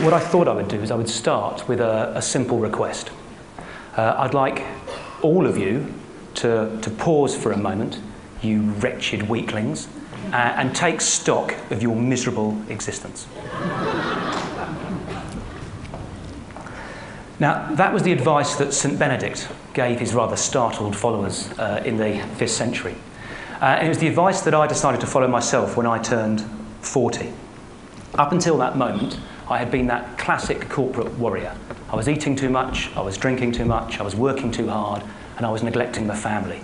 what I thought I would do is I would start with a simple request. I'd like all of you to pause for a moment, you wretched weaklings, and take stock of your miserable existence. Now, that was the advice that St. Benedict gave his rather startled followers in the 5th century. And it was the advice that I decided to follow myself when I turned 40. Up until that moment, I had been that classic corporate warrior. I was eating too much, I was drinking too much, I was working too hard, and I was neglecting the family.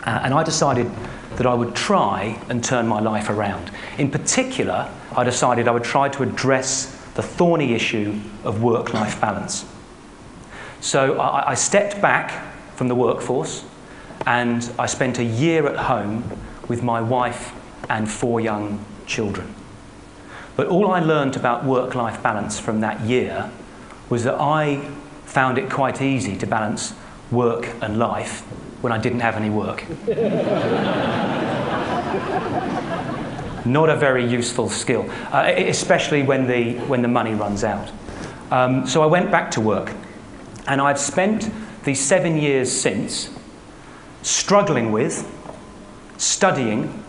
And I decided that I would try and turn my life around. In particular, I decided I would try to address the thorny issue of work-life balance. So I stepped back from the workforce and I spent a year at home with my wife and 4 young children. But all I learned about work-life balance from that year was that I found it quite easy to balance work and life when I didn't have any work. Not a very useful skill, especially when the money runs out. So I went back to work, and I've spent the 7 years since struggling with, studying,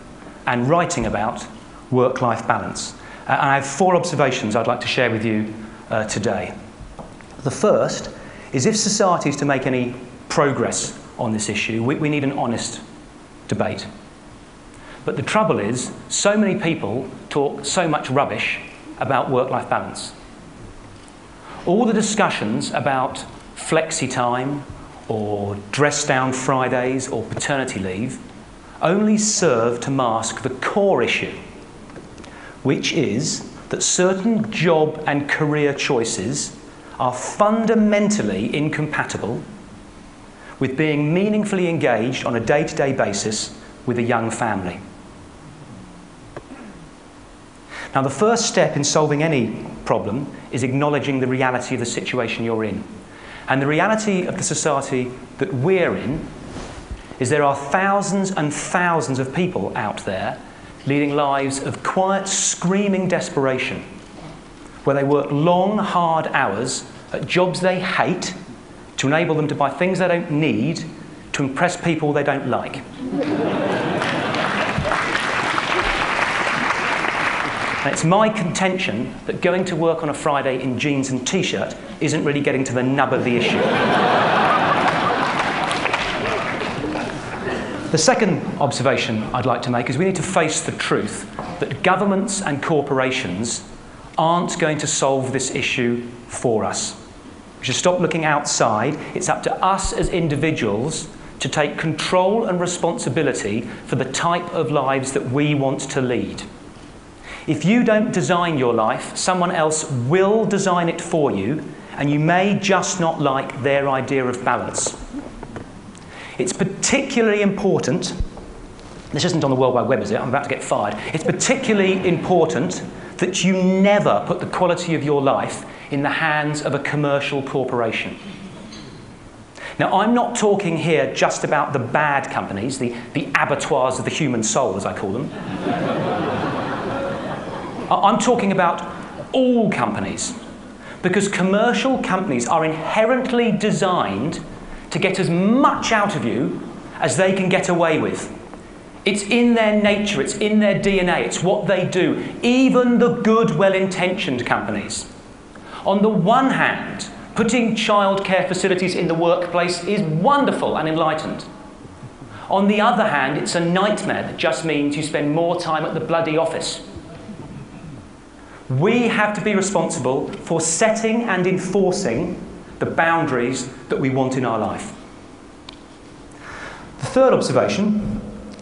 and writing about work-life balance. And I have 4 observations I'd like to share with you today. The first is, if society is to make any progress on this issue, we need an honest debate. But the trouble is, so many people talk so much rubbish about work-life balance. All the discussions about flexi time or dress-down Fridays or paternity leave only serve to mask the core issue, which is that certain job and career choices are fundamentally incompatible with being meaningfully engaged on a day-to-day basis with a young family. Now, the first step in solving any problem is acknowledging the reality of the situation you're in. And the reality of the society that we're in is there are thousands and thousands of people out there leading lives of quiet, screaming desperation, where they work long, hard hours at jobs they hate to enable them to buy things they don't need to impress people they don't like. And it's my contention that going to work on a Friday in jeans and t-shirt isn't really getting to the nub of the issue. The second observation I'd like to make is we need to face the truth that governments and corporations aren't going to solve this issue for us. We should stop looking outside. It's up to us as individuals to take control and responsibility for the type of lives that we want to lead. If you don't design your life, someone else will design it for you, and you may just not like their idea of balance. It's particularly important, this isn't on the World Wide Web, is it? I'm about to get fired. It's particularly important that you never put the quality of your life in the hands of a commercial corporation. Now, I'm not talking here just about the bad companies, the abattoirs of the human soul, as I call them. I'm talking about all companies, because commercial companies are inherently designed to get as much out of you as they can get away with. It's in their nature, it's in their DNA, it's what they do, even the good, well-intentioned companies. On the one hand, putting childcare facilities in the workplace is wonderful and enlightened. On the other hand, it's a nightmare that just means you spend more time at the bloody office. We have to be responsible for setting and enforcing the boundaries that we want in our life. The third observation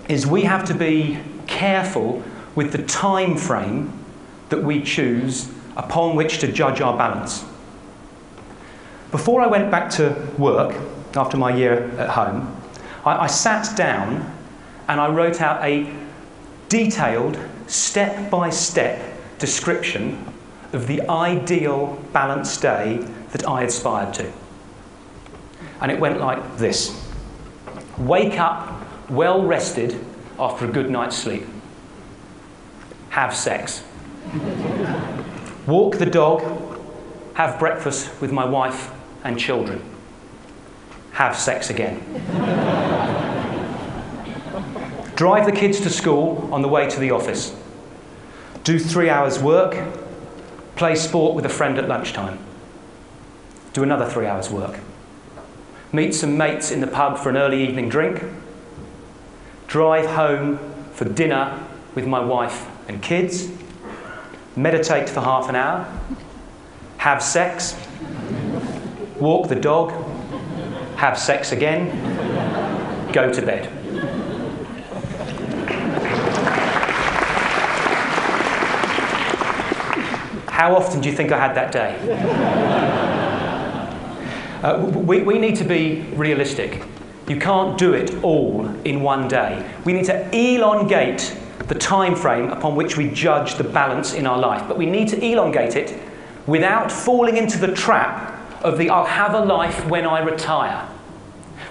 is we have to be careful with the time frame that we choose upon which to judge our balance. Before I went back to work, after my year at home, I sat down and I wrote out a detailed, step-by-step description of the ideal balanced day that I aspired to. And it went like this. Wake up well rested after a good night's sleep. Have sex. Walk the dog have breakfast with my wife and children, have sex again. Drive the kids to school on the way to the office. Do 3 hours work, play sport with a friend at lunchtime. Do another 3 hours work. Meet some mates in the pub for an early evening drink. Drive home for dinner with my wife and kids. Meditate for half an hour. Have sex. Walk the dog. Have sex again. Go to bed. How often do you think I had that day? We need to be realistic. You can't do it all in one day. We need to elongate the time frame upon which we judge the balance in our life. But we need to elongate it without falling into the trap of the I'll have a life when I retire.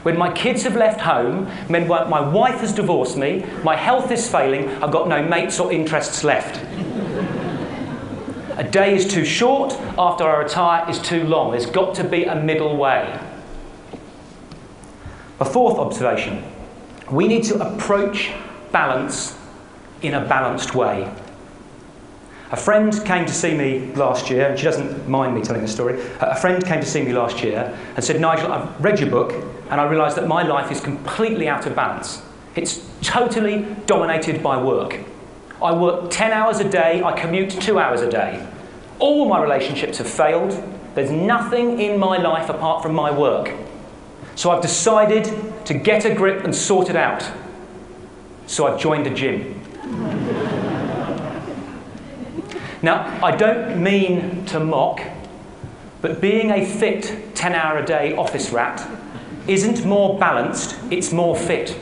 When my kids have left home, when my wife has divorced me, my health is failing, I've got no mates or interests left. A day is too short, after I retire is too long. There's got to be a middle way. A fourth observation, we need to approach balance in a balanced way. A friend came to see me last year, and she doesn't mind me telling this story. A friend came to see me last year and said, Nigel, I've read your book and I realised that my life is completely out of balance. It's totally dominated by work. I work 10 hours a day, I commute 2 hours a day. All my relationships have failed. There's nothing in my life apart from my work. So I've decided to get a grip and sort it out. So I've joined a gym. Now, I don't mean to mock, but being a fit 10-hour-a-day office rat isn't more balanced, it's more fit.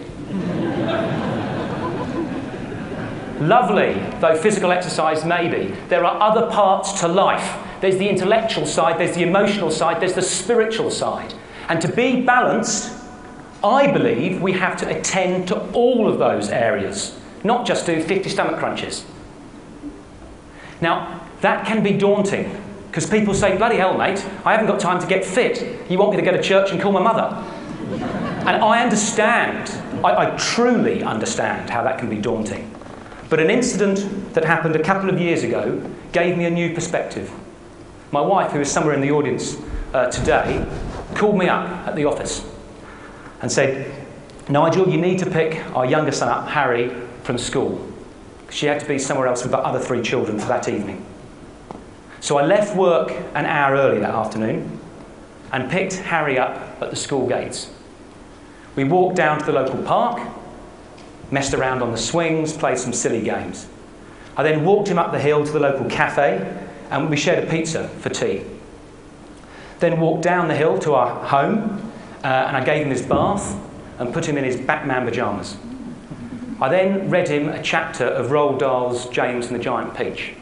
Lovely, though physical exercise may be, there are other parts to life. There's the intellectual side, there's the emotional side, there's the spiritual side. And to be balanced, I believe we have to attend to all of those areas, not just do 50 stomach crunches. Now, that can be daunting, because people say, bloody hell, mate, I haven't got time to get fit. You want me to go to church and call my mother? And I understand, I truly understand how that can be daunting. But an incident that happened a couple of years ago gave me a new perspective. My wife, who is somewhere in the audience today, called me up at the office and said, Nigel, you need to pick our younger son up, Harry, from school. She had to be somewhere else with the other 3 children for that evening. So I left work an hour early that afternoon and picked Harry up at the school gates. We walked down to the local park, messed around on the swings, played some silly games. I then walked him up the hill to the local cafe and we shared a pizza for tea. Then walked down the hill to our home and I gave him his bath and put him in his Batman pyjamas. I then read him a chapter of Roald Dahl's James and the Giant Peach.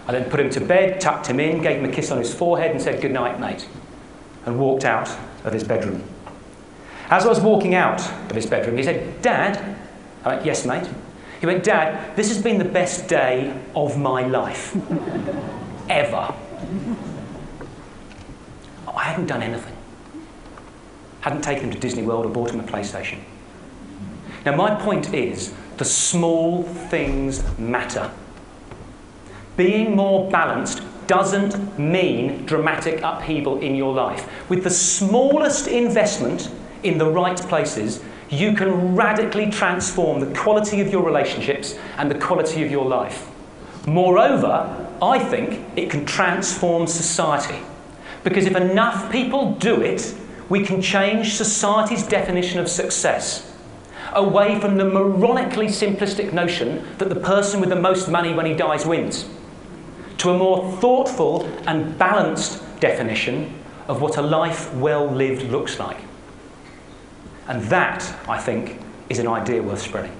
I then put him to bed, tucked him in, gave him a kiss on his forehead and said, good night, mate, and walked out of his bedroom. As I was walking out of his bedroom, he said, Dad? I went, yes, mate. He went, Dad, this has been the best day of my life. Ever. I hadn't done anything. Hadn't taken him to Disney World or bought him a PlayStation. Now, my point is, the small things matter. Being more balanced doesn't mean dramatic upheaval in your life. With the smallest investment in the right places, you can radically transform the quality of your relationships and the quality of your life. Moreover, I think it can transform society. Because if enough people do it, we can change society's definition of success, away from the moronically simplistic notion that the person with the most money when he dies wins, to a more thoughtful and balanced definition of what a life well lived looks like. And that, I think, is an idea worth spreading.